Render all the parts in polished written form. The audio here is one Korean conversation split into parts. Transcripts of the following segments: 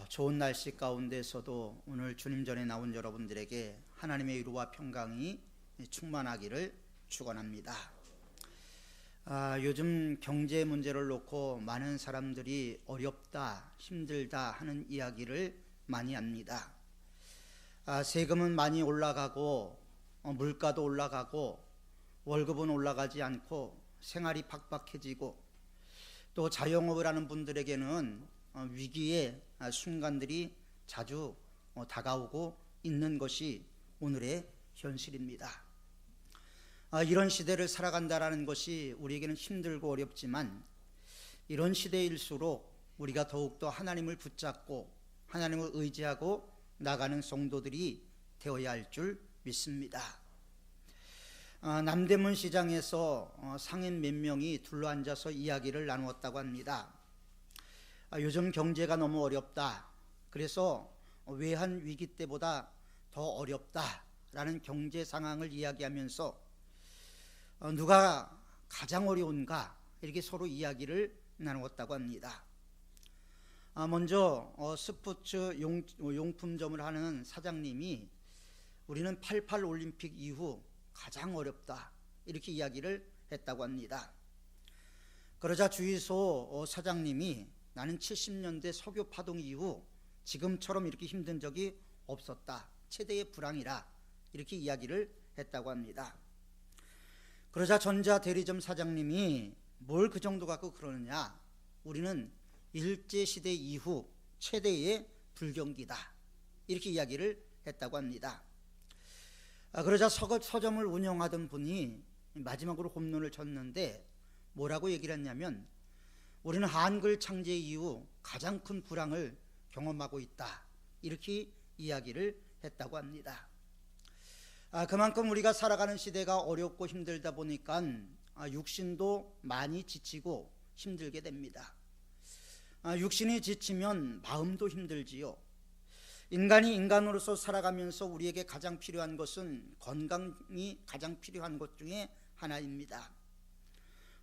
좋은 날씨 가운데서도 오늘 주님 전에 나온 여러분들에게 하나님의 위로와 평강이 충만하기를 축원합니다. 요즘 경제 문제를 놓고 많은 사람들이 어렵다, 힘들다 하는 이야기를 많이 합니다. 세금은 많이 올라가고 물가도 올라가고 월급은 올라가지 않고 생활이 팍팍해지고 또 자영업을 하는 분들에게는 위기의 순간들이 자주 다가오고 있는 것이 오늘의 현실입니다. 이런 시대를 살아간다는 것이 우리에게는 힘들고 어렵지만 이런 시대일수록 우리가 더욱더 하나님을 붙잡고 하나님을 의지하고 나가는 성도들이 되어야 할 줄 믿습니다. 남대문 시장에서 상인 몇 명이 둘러앉아서 이야기를 나누었다고 합니다. 요즘 경제가 너무 어렵다. 그래서 외환 위기 때보다 더 어렵다라는 경제 상황을 이야기하면서 누가 가장 어려운가 이렇게 서로 이야기를 나누었다고 합니다. 먼저 스포츠 용품점을 하는 사장님이 우리는 88 올림픽 이후 가장 어렵다 이렇게 이야기를 했다고 합니다. 그러자 주유소 사장님이 나는 70년대 석유 파동 이후 지금처럼 이렇게 힘든 적이 없었다. 최대의 불황이라 이렇게 이야기를 했다고 합니다. 그러자 전자대리점 사장님이 뭘 그 정도 갖고 그러느냐. 우리는 일제시대 이후 최대의 불경기다. 이렇게 이야기를 했다고 합니다. 그러자 서점을 운영하던 분이 마지막으로 홈런을 쳤는데 뭐라고 얘기를 했냐면 우리는 한글 창제 이후 가장 큰 불황을 경험하고 있다. 이렇게 이야기를 했다고 합니다. 그만큼 우리가 살아가는 시대가 어렵고 힘들다 보니까 육신도 많이 지치고 힘들게 됩니다. 육신이 지치면 마음도 힘들지요. 인간이 인간으로서 살아가면서 우리에게 가장 필요한 것은 건강이 가장 필요한 것 중에 하나입니다.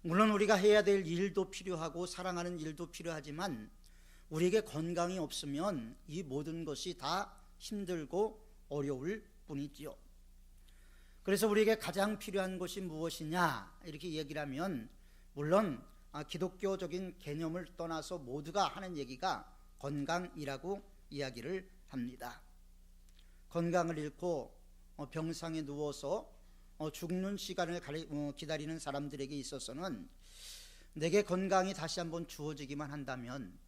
물론 우리가 해야 될 일도 필요하고 사랑하는 일도 필요하지만 우리에게 건강이 없으면 이 모든 것이 다 힘들고 어려울 뿐이지요. 그래서 우리에게 가장 필요한 것이 무엇이냐 이렇게 얘기를 하면 물론 기독교적인 개념을 떠나서 모두가 하는 얘기가 건강이라고 이야기를 합니다. 건강을 잃고 병상에 누워서 죽는 시간을 기다리는 사람들에게 있어서는 내게 건강이 다시 한번 주어지기만 한다면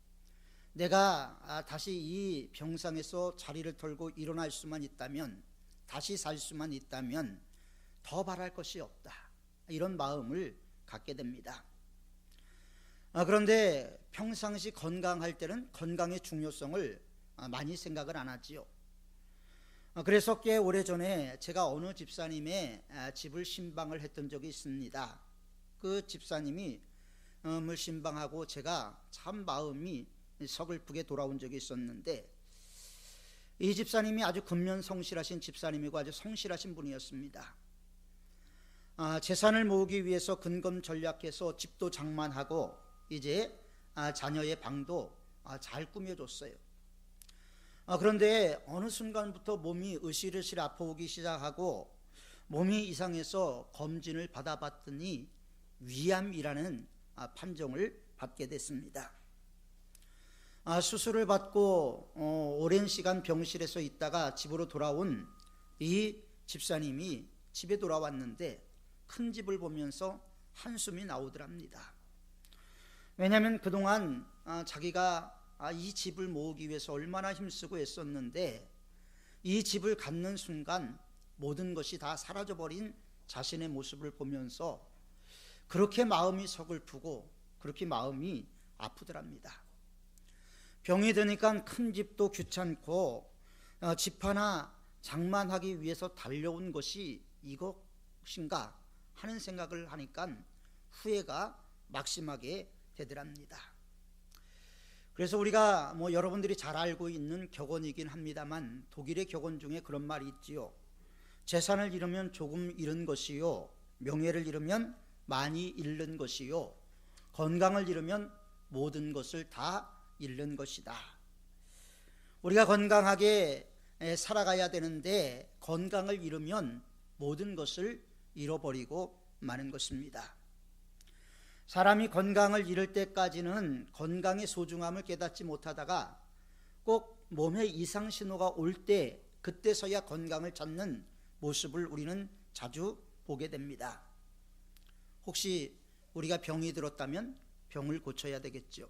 내가 다시 이 병상에서 자리를 털고 일어날 수만 있다면 다시 살 수만 있다면 더 바랄 것이 없다. 이런 마음을 갖게 됩니다. 그런데 평상시 건강할 때는 건강의 중요성을 많이 생각을 안 하지요. 그래서 꽤 오래전에 제가 어느 집사님의 집을 신방을 했던 적이 있습니다. 그 집사님이 을 신방하고 제가 참 마음이 서글프게 돌아온 적이 있었는데 이 집사님이 아주 근면성실하신 집사님이고 아주 성실하신 분이었습니다. 재산을 모으기 위해서 근검전략해서 집도 장만하고 이제 자녀의 방도 잘 꾸며줬어요. 그런데 어느 순간부터 몸이 으실으실 아파오기 시작하고 몸이 이상해서 검진을 받아봤더니 위암이라는 판정을 받게 됐습니다. 수술을 받고 오랜 시간 병실에서 있다가 집으로 돌아온 이 집사님이 집에 돌아왔는데 큰 집을 보면서 한숨이 나오더랍니다. 왜냐하면 그동안 자기가 이 집을 모으기 위해서 얼마나 힘쓰고 애썼는데 이 집을 갖는 순간 모든 것이 다 사라져버린 자신의 모습을 보면서 그렇게 마음이 서글프고 그렇게 마음이 아프더랍니다. 병이 드니까 큰 집도 귀찮고 집 하나 장만하기 위해서 달려온 것이 이것인가 하는 생각을 하니까 후회가 막심하게 되더랍니다. 그래서 우리가 여러분들이 잘 알고 있는 격언이긴 합니다만 독일의 격언 중에 그런 말이 있지요. 재산을 잃으면 조금 잃은 것이요, 명예를 잃으면 많이 잃는 것이요, 건강을 잃으면 모든 것을 다 잃는 것이다. 우리가 건강하게 살아가야 되는데 건강을 잃으면 모든 것을 잃어버리고 마는 것입니다. 사람이 건강을 잃을 때까지는 건강의 소중함을 깨닫지 못하다가 꼭 몸에 이상 신호가 올 때 그때서야 건강을 찾는 모습을 우리는 자주 보게 됩니다. 혹시 우리가 병이 들었다면 병을 고쳐야 되겠죠.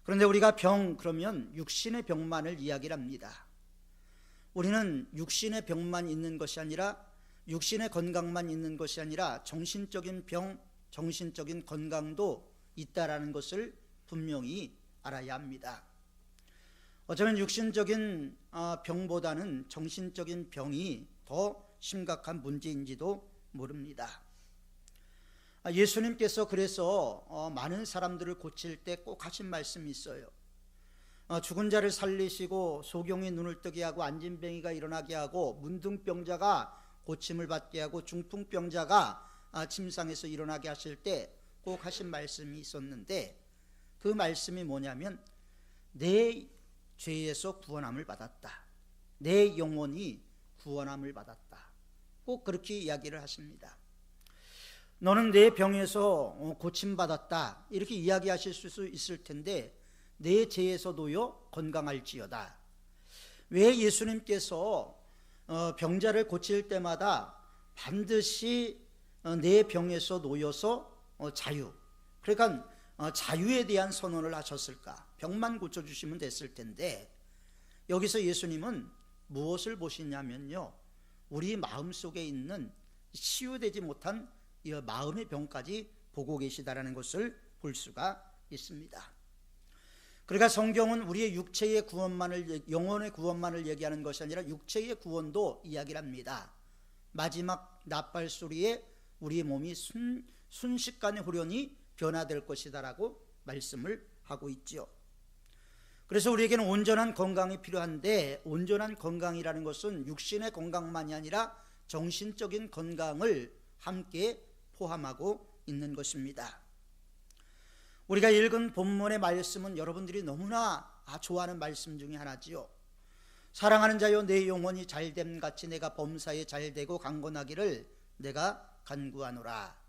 그런데 우리가 그러면 육신의 병만을 이야기를 합니다. 우리는 육신의 병만 있는 것이 아니라 육신의 건강만 있는 것이 아니라 정신적인 병, 정신적인 건강도 있다라는 것을 분명히 알아야 합니다. 어쩌면 육신적인 병보다는 정신적인 병이 더 심각한 문제인지도 모릅니다. 예수님께서 그래서 많은 사람들을 고칠 때 꼭 하신 말씀이 있어요. 죽은 자를 살리시고 소경이 눈을 뜨게 하고 안진뱅이가 일어나게 하고 문둥병자가 고침을 받게 하고 중풍병자가 침상에서 일어나게 하실 때 꼭 하신 말씀이 있었는데, 그 말씀이 뭐냐면 내 죄에서 구원함을 받았다, 내 영혼이 구원함을 받았다, 꼭 그렇게 이야기를 하십니다. 너는 내 병에서 고침받았다 이렇게 이야기하실 수 있을 텐데, 내 죄에서 놓여 건강할지어다. 왜 예수님께서 병자를 고칠 때마다 반드시 내 병에서 놓여서 자유, 그러니까 자유에 대한 선언을 하셨을까? 병만 고쳐주시면 됐을 텐데, 여기서 예수님은 무엇을 보시냐면요, 우리 마음속에 있는 치유되지 못한 이 마음의 병까지 보고 계시다라는 것을 볼 수가 있습니다. 그러니까 성경은 우리의 육체의 구원만을, 영혼의 구원만을 얘기하는 것이 아니라 육체의 구원도 이야기를 합니다. 마지막 나팔소리에 우리의 몸이 순식간에 후련히 변화될 것이다라고 말씀을 하고 있죠. 그래서 우리에게는 온전한 건강이 필요한데, 온전한 건강이라는 것은 육신의 건강만이 아니라 정신적인 건강을 함께 포함하고 있는 것입니다. 우리가 읽은 본문의 말씀은 여러분들이 너무나 좋아하는 말씀 중에 하나지요. 사랑하는 자여 내 영혼이 잘됨 같이 내가 범사에 잘되고 강건하기를 내가 간구하노라.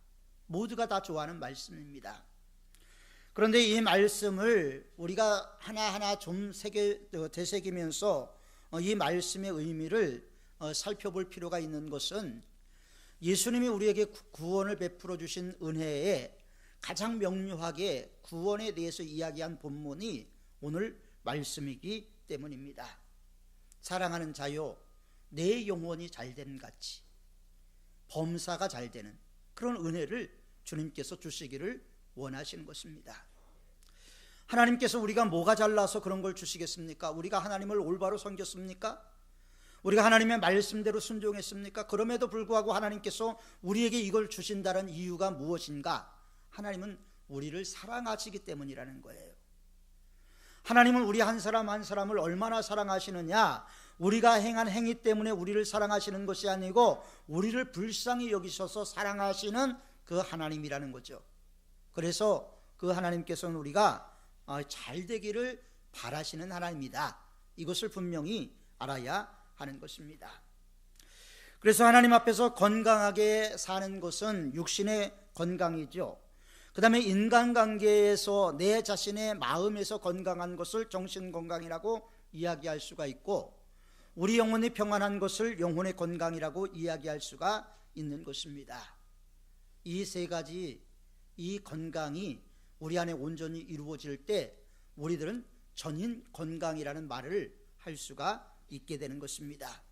모두가 다 좋아하는 말씀입니다. 그런데 이 말씀을 우리가 하나하나 좀 되새기면서 이 말씀의 의미를 살펴볼 필요가 있는 것은, 예수님이 우리에게 구원을 베풀어 주신 은혜에 가장 명료하게 구원에 대해서 이야기한 본문이 오늘 말씀이기 때문입니다. 사랑하는 자요 내 영혼이 잘되는 같이 범사가 잘되는 그런 은혜를 주님께서 주시기를 원하시는 것입니다. 하나님께서 우리가 뭐가 잘나서 그런 걸 주시겠습니까? 우리가 하나님을 올바로 섬겼습니까? 우리가 하나님의 말씀대로 순종했습니까? 그럼에도 불구하고 하나님께서 우리에게 이걸 주신다는 이유가 무엇인가? 하나님은 우리를 사랑하시기 때문이라는 거예요. 하나님은 우리 한 사람 한 사람을 얼마나 사랑하시느냐, 우리가 행한 행위 때문에 우리를 사랑하시는 것이 아니고 우리를 불쌍히 여기셔서 사랑하시는 그 하나님이라는 거죠. 그래서 그 하나님께서는 우리가 잘 되기를 바라시는 하나님이다, 이것을 분명히 알아야 하는 것입니다. 그래서 하나님 앞에서 건강하게 사는 것은 육신의 건강이죠. 그 다음에 인간관계에서 내 자신의 마음에서 건강한 것을 정신건강이라고 이야기할 수가 있고, 우리 영혼이 평안한 것을 영혼의 건강이라고 이야기할 수가 있는 것입니다. 이 세 가지, 이 건강이 우리 안에 온전히 이루어질 때 우리들은 전인 건강이라는 말을 할 수가 있게 되는 것입니다.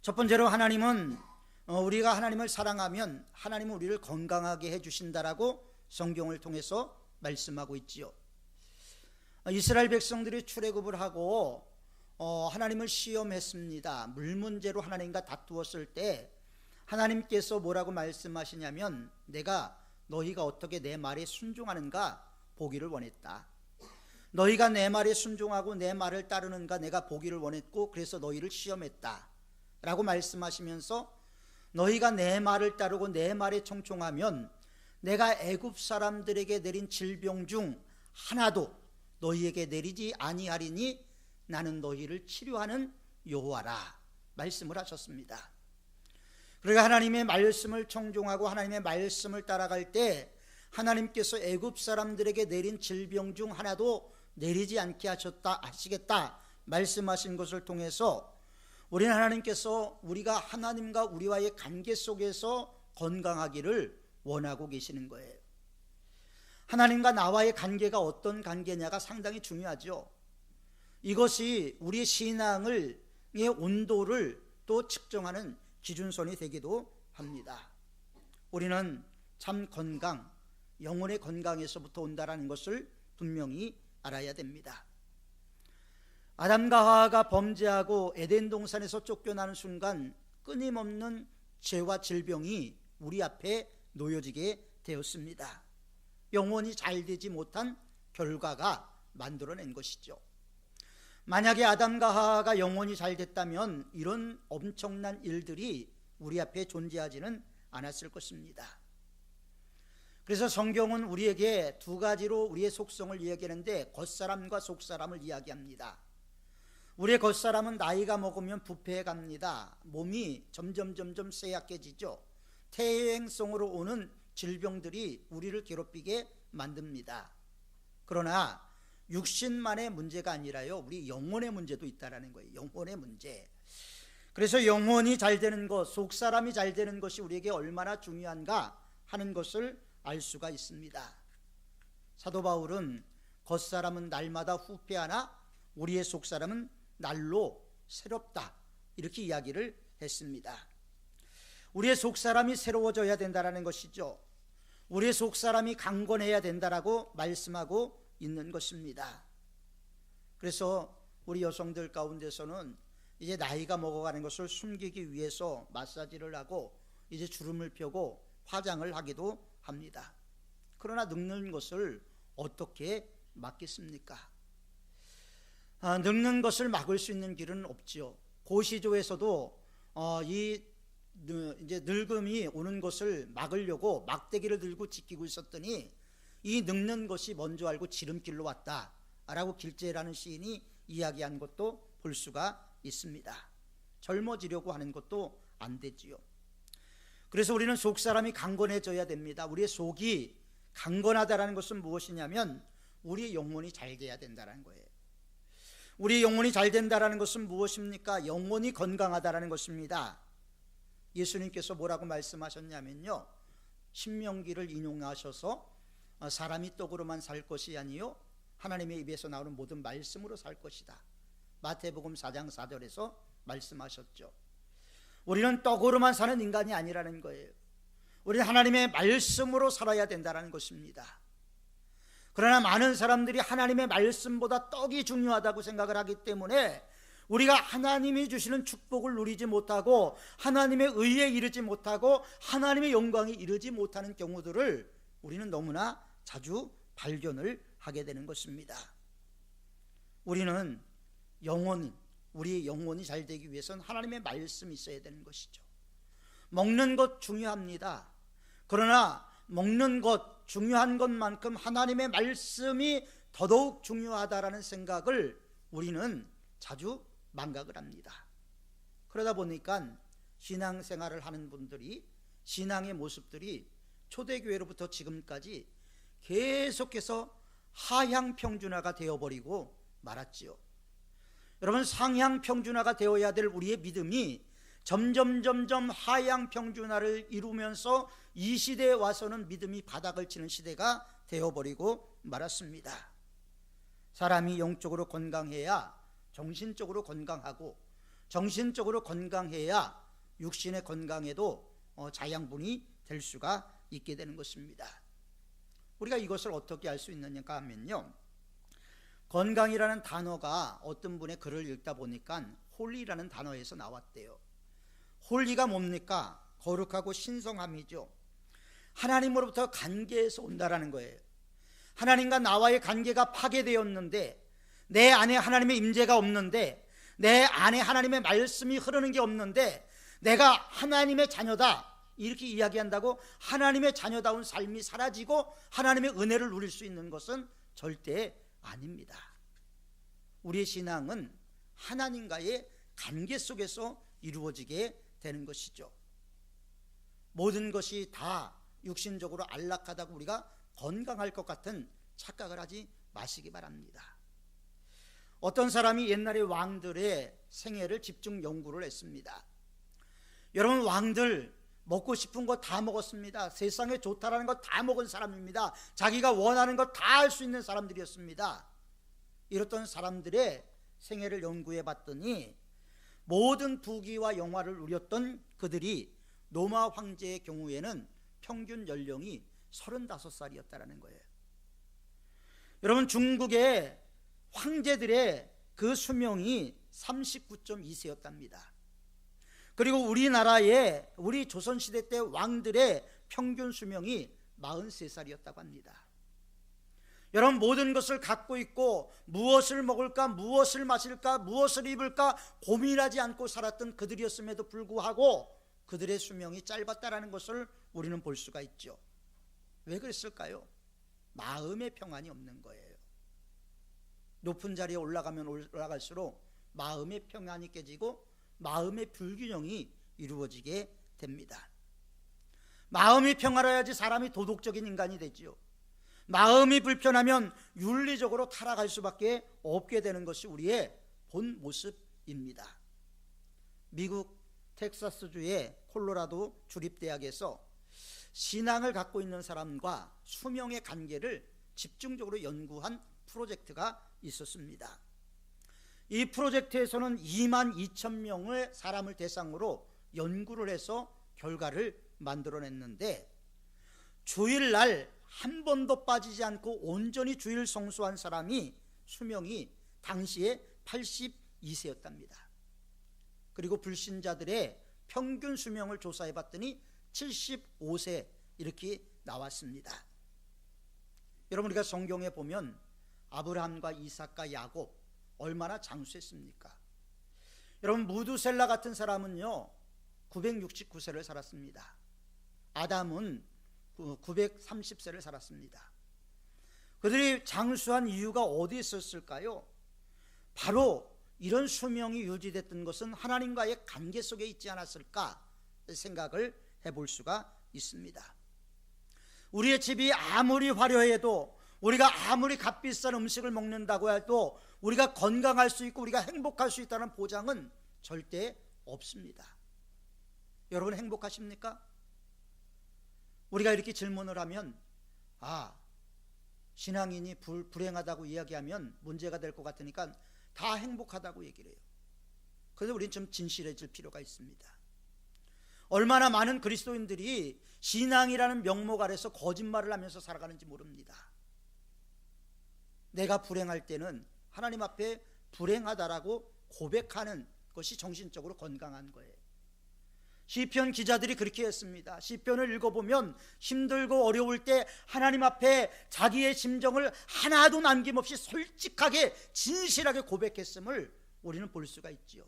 첫 번째로, 하나님은 우리가 하나님을 사랑하면 하나님은 우리를 건강하게 해주신다라고 성경을 통해서 말씀하고 있지요. 이스라엘 백성들이 출애굽을 하고 하나님을 시험했습니다. 물 문제로 하나님과 다투었을 때 하나님께서 뭐라고 말씀하시냐면, 내가 너희가 어떻게 내 말에 순종하는가 보기를 원했다. 너희가 내 말에 순종하고 내 말을 따르는가 내가 보기를 원했고, 그래서 너희를 시험했다 라고 말씀하시면서, 너희가 내 말을 따르고 내 말에 청종하면 내가 애굽 사람들에게 내린 질병 중 하나도 너희에게 내리지 아니하리니 나는 너희를 치료하는 여호와라 말씀을 하셨습니다. 그러니까 하나님의 말씀을 청종하고 하나님의 말씀을 따라갈 때 하나님께서 애굽 사람들에게 내린 질병 중 하나도 내리지 않게 하시겠다 말씀하신 것을 통해서 우리는 하나님께서 우리가 하나님과 우리와의 관계 속에서 건강하기를 원하고 계시는 거예요. 하나님과 나와의 관계가 어떤 관계냐가 상당히 중요하죠. 이것이 우리의 신앙의 온도를 또 측정하는 기준선이 되기도 합니다. 우리는 참 건강, 영혼의 건강에서부터 온다라는 것을 분명히 알아야 됩니다. 아담과 하와가 범죄하고 에덴 동산에서 쫓겨나는 순간 끊임없는 죄와 질병이 우리 앞에 놓여지게 되었습니다. 영원히 잘 되지 못한 결과가 만들어낸 것이죠. 만약에 아담과 하와가 영원히 잘 됐다면 이런 엄청난 일들이 우리 앞에 존재하지는 않았을 것입니다. 그래서 성경은 우리에게 두 가지로 우리의 속성을 이야기하는데 겉사람과 속사람을 이야기합니다. 우리의 겉사람은 나이가 먹으면 부패해 갑니다. 몸이 점점 쇠약해지죠. 퇴행성으로 오는 질병들이 우리를 괴롭히게 만듭니다. 그러나 육신만의 문제가 아니라요, 우리 영혼의 문제도 있다라는 거예요. 영혼의 문제. 그래서 영혼이 잘 되는 것, 속사람이 잘 되는 것이 우리에게 얼마나 중요한가 하는 것을 알 수가 있습니다. 사도 바울은 겉사람은 날마다 후패하나 우리의 속사람은 날로 새롭다 이렇게 이야기를 했습니다. 우리의 속사람이 새로워져야 된다는 것이죠. 우리의 속사람이 강건해야 된다라고 말씀하고 있는 것입니다. 그래서 우리 여성들 가운데서는 이제 나이가 먹어가는 것을 숨기기 위해서 마사지를 하고 이제 주름을 펴고 화장을 하기도 합니다. 그러나 늙는 것을 어떻게 막겠습니까? 늙는 것을 막을 수 있는 길은 없지요. 고시조에서도 이제 늙음이 오는 것을 막으려고 막대기를 들고 지키고 있었더니 이 늙는 것이 먼저 알고 지름길로 왔다라고 길재라는 시인이 이야기한 것도 볼 수가 있습니다. 젊어지려고 하는 것도 안 되지요. 그래서 우리는 속사람이 강건해져야 됩니다. 우리의 속이 강건하다라는 것은 무엇이냐면 우리의 영혼이 잘 돼야 된다는 거예요. 우리의 영혼이 잘 된다라는 것은 무엇입니까? 영혼이 건강하다라는 것입니다. 예수님께서 뭐라고 말씀하셨냐면요, 신명기를 인용하셔서 사람이 떡으로만 살 것이 아니요 하나님의 입에서 나오는 모든 말씀으로 살 것이다. 마태복음 4장 4절에서 말씀하셨죠. 우리는 떡으로만 사는 인간이 아니라는 거예요. 우리는 하나님의 말씀으로 살아야 된다는 것입니다. 그러나 많은 사람들이 하나님의 말씀보다 떡이 중요하다고 생각을 하기 때문에 우리가 하나님이 주시는 축복을 누리지 못하고 하나님의 의에 이르지 못하고 하나님의 영광에 이르지 못하는 경우들을 우리는 너무나 자주 발견을 하게 되는 것입니다. 우리는 우리의 영혼이 잘 되기 위해서는 하나님의 말씀이 있어야 되는 것이죠. 먹는 것 중요합니다. 그러나 먹는 것 중요한 것만큼 하나님의 말씀이 더더욱 중요하다라는 생각을 우리는 자주 망각을 합니다. 그러다 보니까 신앙생활을 하는 분들이 신앙의 모습들이 초대교회로부터 지금까지 계속해서 하향평준화가 되어버리고 말았지요. 여러분, 상향평준화가 되어야 될 우리의 믿음이 점점 하향평준화를 이루면서 이 시대에 와서는 믿음이 바닥을 치는 시대가 되어버리고 말았습니다. 사람이 영적으로 건강해야 정신적으로 건강하고 정신적으로 건강해야 육신의 건강에도 자양분이 될 수가 있게 되는 것입니다. 우리가 이것을 어떻게 알 수 있느냐 하면요, 건강이라는 단어가 어떤 분의 글을 읽다 보니까 홀리라는 단어에서 나왔대요. 홀리가 뭡니까? 거룩하고 신성함이죠. 하나님으로부터 관계에서 온다라는 거예요. 하나님과 나와의 관계가 파괴되었는데, 내 안에 하나님의 임재가 없는데, 내 안에 하나님의 말씀이 흐르는 게 없는데 내가 하나님의 자녀다 이렇게 이야기한다고 하나님의 자녀다운 삶이 사라지고 하나님의 은혜를 누릴 수 있는 것은 절대 아닙니다. 우리의 신앙은 하나님과의 관계 속에서 이루어지게 되는 것이죠. 모든 것이 다 육신적으로 안락하다고 우리가 건강할 것 같은 착각을 하지 마시기 바랍니다. 어떤 사람이 옛날의 왕들의 생애를 집중 연구를 했습니다. 여러분, 왕들 먹고 싶은 거 다 먹었습니다. 세상에 좋다라는 거 다 먹은 사람입니다. 자기가 원하는 거 다 할 수 있는 사람들이었습니다. 이렇던 사람들의 생애를 연구해 봤더니 모든 부귀와 영화를 누렸던 그들이 로마 황제의 경우에는 평균 연령이 35살이었다는 거예요. 여러분, 중국의 황제들의 그 수명이 39.2세였답니다. 그리고 우리나라의 우리 조선시대 때 왕들의 평균 수명이 43살이었다고 합니다. 여러분, 모든 것을 갖고 있고 무엇을 먹을까, 무엇을 마실까, 무엇을 입을까 고민하지 않고 살았던 그들이었음에도 불구하고 그들의 수명이 짧았다는 것을 우리는 볼 수가 있죠. 왜 그랬을까요? 마음의 평안이 없는 거예요. 높은 자리에 올라가면 올라갈수록 마음의 평안이 깨지고 마음의 불균형이 이루어지게 됩니다. 마음이 평화로야지 사람이 도덕적인 인간이 되지요. 마음이 불편하면 윤리적으로 타락할 수밖에 없게 되는 것이 우리의 본 모습입니다. 미국 텍사스주의 콜로라도 주립대학에서 신앙을 갖고 있는 사람과 수명의 관계를 집중적으로 연구한 프로젝트가 있었습니다. 이 프로젝트에서는 22,000명의 사람을 대상으로 연구를 해서 결과를 만들어냈는데, 주일날 한 번도 빠지지 않고 온전히 주일 성수한 사람이 수명이 당시에 82세였답니다. 그리고 불신자들의 평균 수명을 조사해 봤더니 75세 이렇게 나왔습니다. 여러분, 우리가 성경에 보면 아브라함과 이삭과 야곱 얼마나 장수했습니까? 여러분, 무두셀라 같은 사람은요 969세를 살았습니다. 아담은 930세를 살았습니다. 그들이 장수한 이유가 어디 있었을까요? 바로 이런 수명이 유지됐던 것은 하나님과의 관계 속에 있지 않았을까 생각을 해볼 수가 있습니다. 우리의 집이 아무리 화려해도, 우리가 아무리 값비싼 음식을 먹는다고 해도 우리가 건강할 수 있고 우리가 행복할 수 있다는 보장은 절대 없습니다. 여러분, 행복하십니까? 우리가 이렇게 질문을 하면 신앙인이 불행하다고 이야기하면 문제가 될 것 같으니까 다 행복하다고 얘기를 해요. 그래서 우리는 좀 진실해질 필요가 있습니다. 얼마나 많은 그리스도인들이 신앙이라는 명목 아래서 거짓말을 하면서 살아가는지 모릅니다. 내가 불행할 때는 하나님 앞에 불행하다라고 고백하는 것이 정신적으로 건강한 거예요. 시편 기자들이 그렇게 했습니다. 시편을 읽어보면 힘들고 어려울 때 하나님 앞에 자기의 심정을 하나도 남김없이 솔직하게 진실하게 고백했음을 우리는 볼 수가 있지요.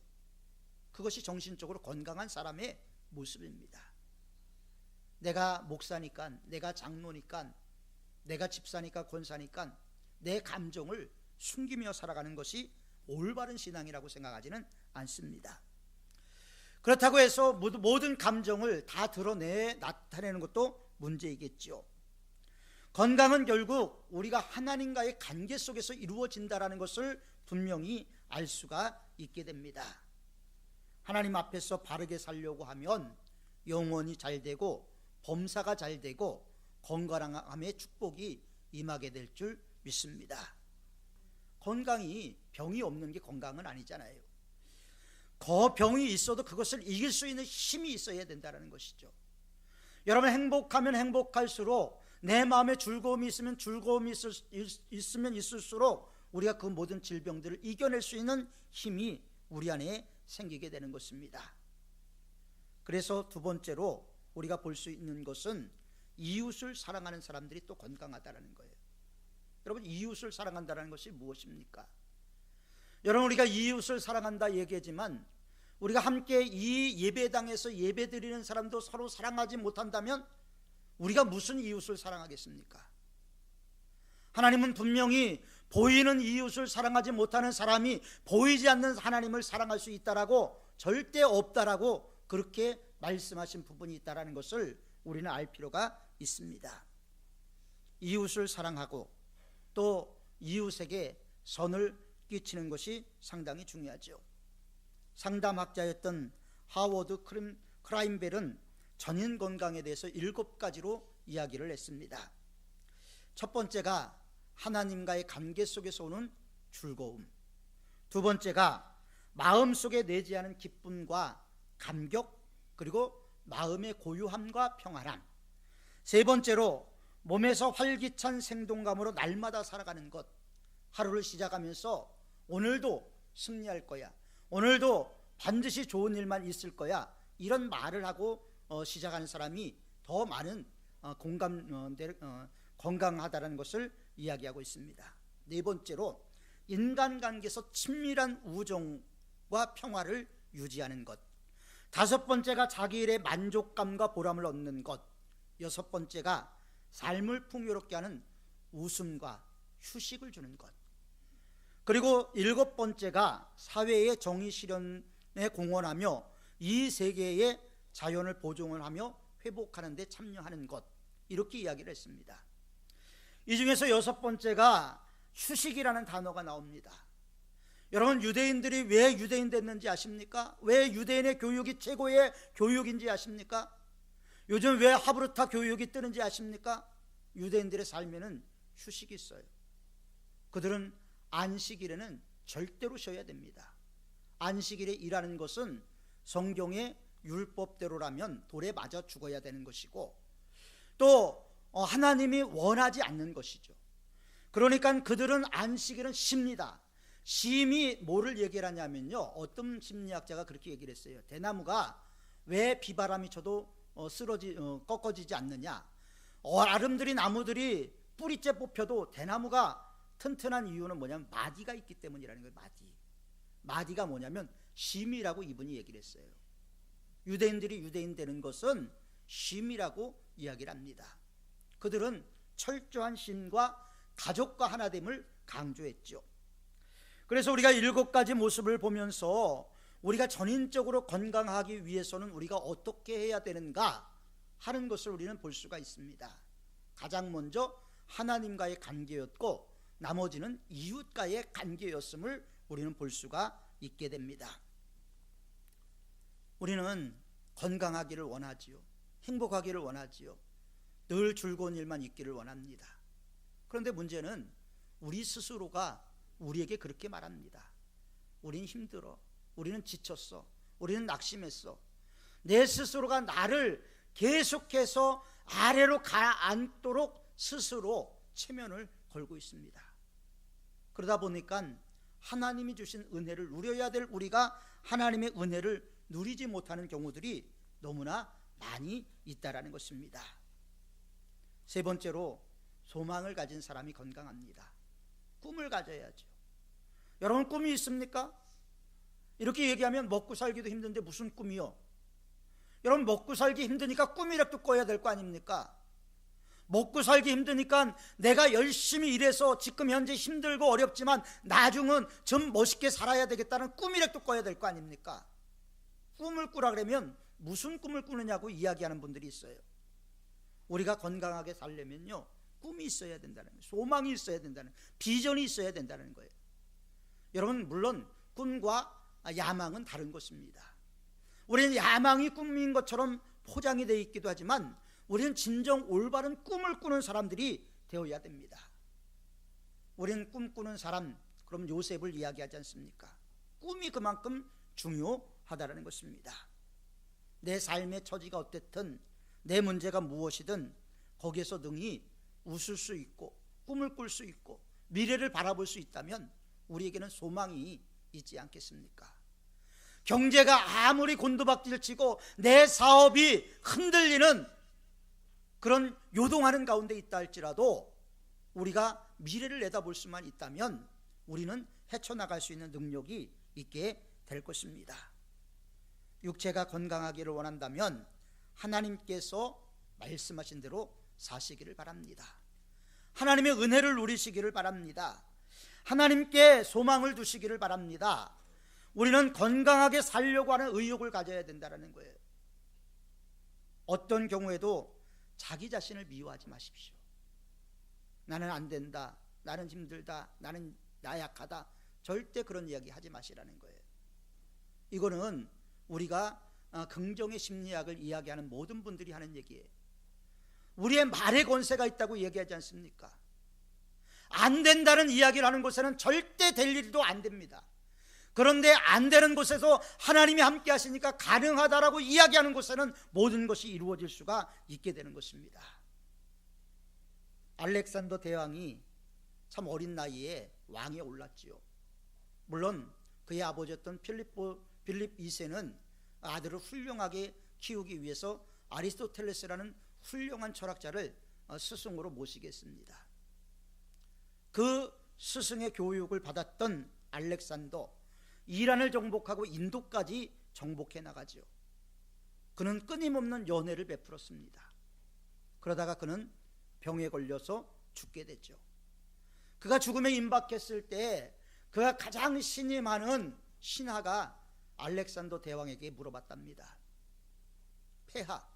그것이 정신적으로 건강한 사람의 모습입니다. 내가 목사니까, 내가 장로니까, 내가 집사니까, 권사니까 내 감정을 숨기며 살아가는 것이 올바른 신앙이라고 생각하지는 않습니다. 그렇다고 해서 모든 감정을 다 나타내는 것도 문제이겠죠. 건강은 결국 우리가 하나님과의 관계 속에서 이루어진다는 것을 분명히 알 수가 있게 됩니다. 하나님 앞에서 바르게 살려고 하면 영혼이 잘 되고 범사가 잘 되고 건강함의 축복이 임하게 될 줄 믿습니다. 건강이 병이 없는 게 건강은 아니잖아요. 병이 있어도 그것을 이길 수 있는 힘이 있어야 된다는 것이죠. 여러분, 행복하면 행복할수록, 내 마음에 즐거움이 있으면 즐거움이 있으면 있을수록 우리가 그 모든 질병들을 이겨낼 수 있는 힘이 우리 안에 생기게 되는 것입니다. 그래서 두 번째로 우리가 볼 수 있는 것은 이웃을 사랑하는 사람들이 또 건강하다는 거예요. 여러분, 이웃을 사랑한다는 것이 무엇입니까? 여러분, 우리가 이웃을 사랑한다 얘기하지만 우리가 함께 이 예배당에서 예배드리는 사람도 서로 사랑하지 못한다면 우리가 무슨 이웃을 사랑하겠습니까? 하나님은 분명히 보이는 이웃을 사랑하지 못하는 사람이 보이지 않는 하나님을 사랑할 수 있다라고 절대 없다라고 그렇게 말씀하신 부분이 있다라는 것을 우리는 알 필요가 있습니다. 이웃을 사랑하고 또 이웃에게 선을 끼치는 것이 상당히 중요하죠. 상담학자였던 하워드 크라임벨은 전인 건강에 대해서 7가지로 이야기를 했습니다. 첫 번째가 하나님과의 관계 속에서 오는 즐거움, 두 번째가 마음속에 내재하는 기쁨과 감격, 그리고 마음의 고요함과 평안함, 세 번째로 몸에서 활기찬 생동감으로 날마다 살아가는 것, 하루를 시작하면서 오늘도 승리할 거야, 오늘도 반드시 좋은 일만 있을 거야, 이런 말을 하고 시작하는 사람이 더 많은 건강하다는 것을 이야기하고 있습니다. 네 번째로 인간관계에서 친밀한 우정과 평화를 유지하는 것, 다섯 번째가 자기 일의 만족감과 보람을 얻는 것, 여섯 번째가 삶을 풍요롭게 하는 웃음과 휴식을 주는 것, 그리고 일곱 번째가 사회의 정의 실현에 공헌하며 이 세계의 자연을 보존을 하며 회복하는 데 참여하는 것, 이렇게 이야기를 했습니다. 이 중에서 여섯 번째가 휴식이라는 단어가 나옵니다. 여러분, 유대인들이 왜 유대인 됐는지 아십니까? 왜 유대인의 교육이 최고의 교육인지 아십니까? 요즘 왜 하브르타 교육이 뜨는지 아십니까? 유대인들의 삶에는 휴식이 있어요. 그들은 안식일에는 절대로 쉬어야 됩니다. 안식일에 일하는 것은 성경의 율법대로라면 돌에 맞아 죽어야 되는 것이고, 또 하나님이 원하지 않는 것이죠. 그러니까 그들은 안식일은 쉽니다. 심히 뭐를 얘기를 하냐면요, 어떤 심리학자가 그렇게 얘기를 했어요. 대나무가 왜 비바람이 쳐도 꺾어지지 않느냐, 아름드리 나무들이 뿌리째 뽑혀도 대나무가 튼튼한 이유는 뭐냐면 마디가 있기 때문이라는 거예요. 마디가 뭐냐면 쉼이라고 이분이 얘기를 했어요. 유대인들이 유대인 되는 것은 쉼이라고 이야기를 합니다. 그들은 철저한 쉼과 가족과 하나됨을 강조했죠. 그래서 우리가 7가지 모습을 보면서 우리가 전인적으로 건강하기 위해서는 우리가 어떻게 해야 되는가 하는 것을 우리는 볼 수가 있습니다. 가장 먼저 하나님과의 관계였고, 나머지는 이웃과의 관계였음을 우리는 볼 수가 있게 됩니다. 우리는 건강하기를 원하지요. 행복하기를 원하지요. 늘 즐거운 일만 있기를 원합니다. 그런데 문제는 우리 스스로가 우리에게 그렇게 말합니다. 우린 힘들어, 우리는 지쳤어, 우리는 낙심했어. 내 스스로가 나를 계속해서 아래로 가앉도록 스스로 체면을 걸고 있습니다. 그러다 보니까 하나님이 주신 은혜를 누려야 될 우리가 하나님의 은혜를 누리지 못하는 경우들이 너무나 많이 있다라는 것입니다. 세 번째로 소망을 가진 사람이 건강합니다. 꿈을 가져야죠. 여러분, 꿈이 있습니까? 이렇게 얘기하면 먹고 살기도 힘든데 무슨 꿈이요? 여러분, 먹고 살기 힘드니까 꿈이라도 꿔야 될 거 아닙니까? 먹고 살기 힘드니까 내가 열심히 일해서 지금 현재 힘들고 어렵지만 나중은 좀 멋있게 살아야 되겠다는 꿈이라도 꿔야 될 거 아닙니까? 꿈을 꾸라 그러면 무슨 꿈을 꾸느냐고 이야기하는 분들이 있어요. 우리가 건강하게 살려면요, 꿈이 있어야 된다는 거예요. 소망이 있어야 된다는 거예요. 비전이 있어야 된다는 거예요. 여러분, 물론 꿈과 야망은 다른 것입니다. 우리는 야망이 꿈인 것처럼 포장이 되어 있기도 하지만 우리는 진정 올바른 꿈을 꾸는 사람들이 되어야 됩니다. 우리는 꿈꾸는 사람, 그럼 요셉을 이야기하지 않습니까? 꿈이 그만큼 중요하다는 것입니다. 내 삶의 처지가 어땠든, 내 문제가 무엇이든 거기에서 능히 웃을 수 있고 꿈을 꿀 수 있고 미래를 바라볼 수 있다면 우리에게는 소망이 있지 않겠습니까? 경제가 아무리 곤두박질 치고 내 사업이 흔들리는 그런 요동하는 가운데 있다 할지라도 우리가 미래를 내다볼 수만 있다면 우리는 헤쳐나갈 수 있는 능력이 있게 될 것입니다. 육체가 건강하기를 원한다면 하나님께서 말씀하신 대로 사시기를 바랍니다. 하나님의 은혜를 누리시기를 바랍니다. 하나님께 소망을 두시기를 바랍니다. 우리는 건강하게 살려고 하는 의욕을 가져야 된다는 거예요. 어떤 경우에도 자기 자신을 미워하지 마십시오. 나는 안 된다, 나는 힘들다, 나는 나약하다, 절대 그런 이야기 하지 마시라는 거예요. 이거는 우리가 긍정의 심리학을 이야기하는 모든 분들이 하는 얘기예요. 우리의 말에 권세가 있다고 얘기하지 않습니까? 안 된다는 이야기를 하는 곳에는 절대 될 일도 안 됩니다. 그런데 안 되는 곳에서 하나님이 함께 하시니까 가능하다라고 이야기하는 곳에는 모든 것이 이루어질 수가 있게 되는 것입니다. 알렉산더 대왕이 참 어린 나이에 왕에 올랐지요. 물론 그의 아버지였던 필립 2세는 아들을 훌륭하게 키우기 위해서 아리스토텔레스라는 훌륭한 철학자를 스승으로 모시게 했습니다. 그 스승의 교육을 받았던 알렉산더, 이란을 정복하고 인도까지 정복해 나가죠. 그는 끊임없는 연애를 베풀었습니다. 그러다가 그는 병에 걸려서 죽게 됐죠. 그가 죽음에 임박했을 때 그가 가장 신이 많은 신하가 알렉산더 대왕에게 물어봤답니다. 폐하,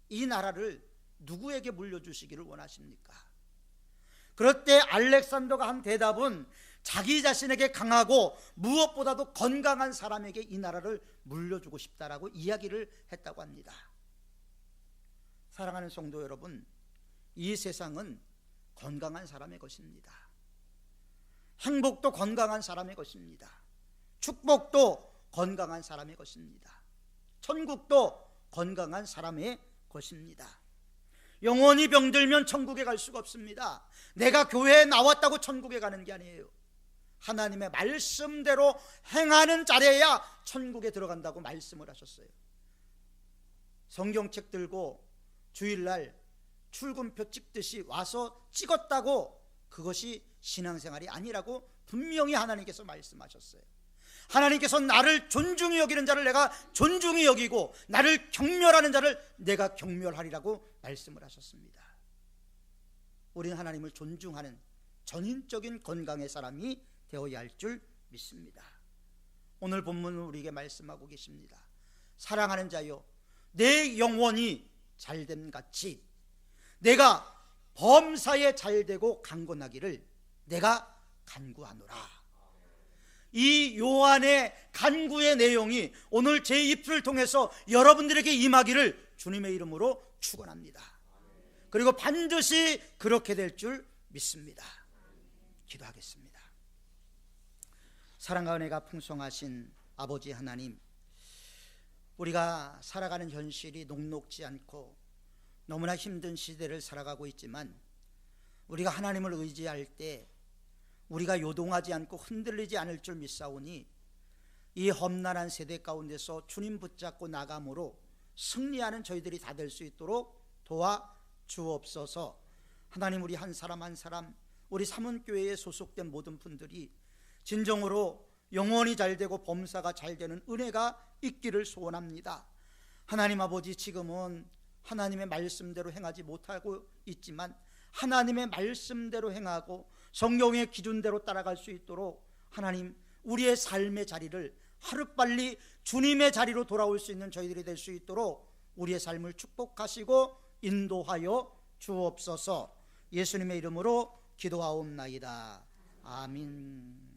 이 나라를 누구에게 물려주시기를 원하십니까? 그럴 때 알렉산더가 한 대답은 자기 자신에게 강하고 무엇보다도 건강한 사람에게 이 나라를 물려주고 싶다라고 이야기를 했다고 합니다. 사랑하는 성도 여러분, 이 세상은 건강한 사람의 것입니다. 행복도 건강한 사람의 것입니다. 축복도 건강한 사람의 것입니다. 천국도 건강한 사람의 것입니다. 영원히 병들면 천국에 갈 수가 없습니다. 내가 교회에 나왔다고 천국에 가는 게 아니에요. 하나님의 말씀대로 행하는 자리에야 천국에 들어간다고 말씀을 하셨어요. 성경책 들고 주일날 출근표 찍듯이 와서 찍었다고 그것이 신앙생활이 아니라고 분명히 하나님께서 말씀하셨어요. 하나님께서 나를 존중히 여기는 자를 내가 존중히 여기고 나를 경멸하는 자를 내가 경멸하리라고 말씀을 하셨습니다. 우리는 하나님을 존중하는 전인적인 건강의 사람이 되어야 할 줄 믿습니다. 오늘 본문은 우리에게 말씀하고 계십니다. 사랑하는 자여, 내 영혼이 잘됨 같이 내가 범사에 잘되고 강건하기를 내가 간구하노라. 이 요한의 간구의 내용이 오늘 제 입술을 통해서 여러분들에게 임하기를 주님의 이름으로 축원합니다. 그리고 반드시 그렇게 될 줄 믿습니다. 기도하겠습니다. 사랑과 은혜가 풍성하신 아버지 하나님, 우리가 살아가는 현실이 녹록지 않고 너무나 힘든 시대를 살아가고 있지만 우리가 하나님을 의지할 때 우리가 요동하지 않고 흔들리지 않을 줄 믿사오니 이 험난한 세대 가운데서 주님 붙잡고 나감으로 승리하는 저희들이 다 될 수 있도록 도와주옵소서. 하나님, 우리 한 사람 한 사람, 우리 삼원교회에 소속된 모든 분들이 진정으로 영혼이 잘되고 범사가 잘되는 은혜가 있기를 소원합니다. 하나님 아버지, 지금은 하나님의 말씀대로 행하지 못하고 있지만 하나님의 말씀대로 행하고 성경의 기준대로 따라갈 수 있도록 하나님, 우리의 삶의 자리를 하루빨리 주님의 자리로 돌아올 수 있는 저희들이 될 수 있도록 우리의 삶을 축복하시고 인도하여 주옵소서. 예수님의 이름으로 기도하옵나이다. 아멘.